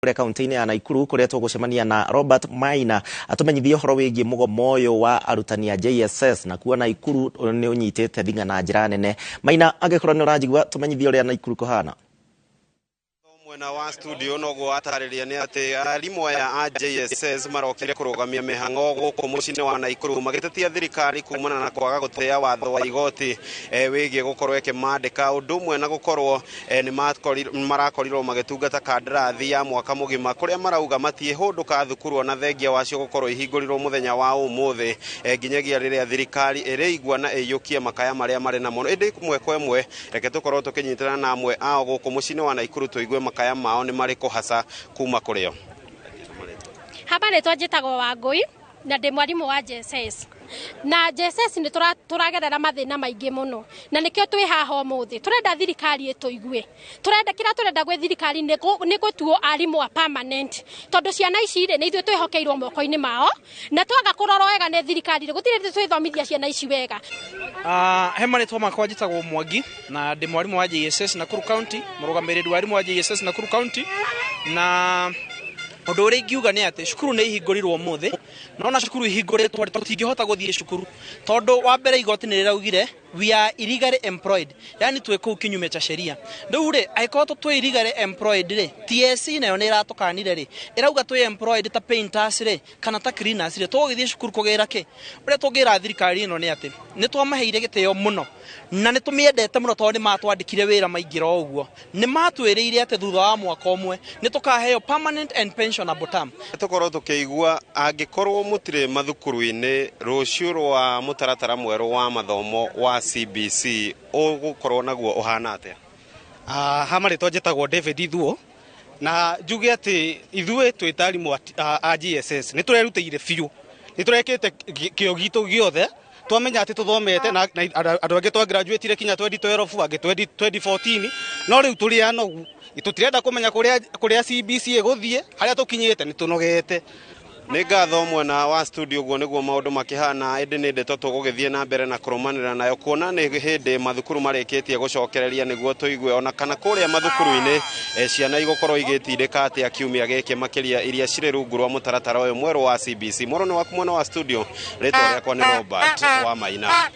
Kule kaunti-ini ya Naikuru kuria tugucemania na Robert Maina atumenyithie horo wigie mugomo uyu wa arutani a JSS na kuona Naikuru ni unyitite thinga na njira nene. Maina angikorwo ni urajigwa tumenyithie uria Naikuru kuhana. Mwena wa studio nogo atariria ni ati arimu aya a JSS marokire kurugamia mihango guku mucini wa Naikuru magitetia thirikari kumana na kwaga gutea watho wa igoti wigie gukorwo ikimandika undu umwe na gukorwo ni marakorirwo magitungata kandarathi ya mwaka mugima kuria marauga matie hunduka thukuru na thengia wacio gukorwo ihingurirwo muthenya wa umuthi nginyagia riria thirikari iriigua na iyukia makaya maria mari na mono indi kumwe kwa imwe reke tukorwo tukinyitana na amwe ao guku mucini wa Naikuru tuigue makaya mao ni mariko hasa kuma kurio. Habari twajitagwo Wangui na ndi mwarimu wa JSS. Na JSS ni turagerera mathina maingi muno na nikio twi haha umuthi turenda thirikari ituigue turenda gwe thirikari ni gutuo arimu a permanent tondu ciana ici ri ni ithuĩ twihokeirwo moko-ini mao na twaga kurorwo wega ni thirikari ri gutire twithomithia ciana ici wega. Hema ni twama kwa njitagwo Mwangi na ndi mwarimu wa JSS Nakuru County murugamiriri wa arimu wa JSS Nakuru County na undu uri ngiuga ni ati cukuru ni ihingurirwo umuthi nona cukuru ihinguritwo tutingihota guthie cukuru tondu wa mbere igoti ni riraugire we are illegally employed yani twe ku kinyume cha sheria ndu ri aikoto twe illegally employed ri TSC nayo ni iratukanire ri irauga twe employed ta painters ri kana ta cleaners ri tugithie cukuru kugira ki uri tugira thirikari ino ni ati ni twamaheire giteo muno na ni tumiendete muno tondu ni matwandikire wira maingira uguo ni matwiriire ati thutha wa mwaka umwe ni tukaheo permanent and pensionable term tukorwo tukiigua angikorwo mutire mathukuru-ini rucio rwa mutaratara mweru wa mathomo wa CBC ugukorwo naguo uhana atia. Hamari twajitagwo David Ithuo na njuge ati ithuĩ twĩ arimu a JSS ni turerutĩire biũ ni turekĩte kĩo gitu giothe twamenya ati tuthomete na andu angi twa graduate kinya 2012 angi 2014 no riu turi anogu tutirenda kumenya kuria CBC iguthie haria tukinyite ni tunogete. Ni ngatho mwena wa studio guo niguo maundu makihana indi ni ndeto tugugithie na mbere na kurumanira nayo kuona ni hindi mathukuru mareketie gucokereria niguo tuigue ona kana kuria mathukuru-ini ciana igukorwo igitindika ati akiumia giki makiria iria cire rungu rwa mutaratara uyu mweru wa CBC. Moro ni waku mwena wa studio ritwa riakwa ni Robert wa Maina.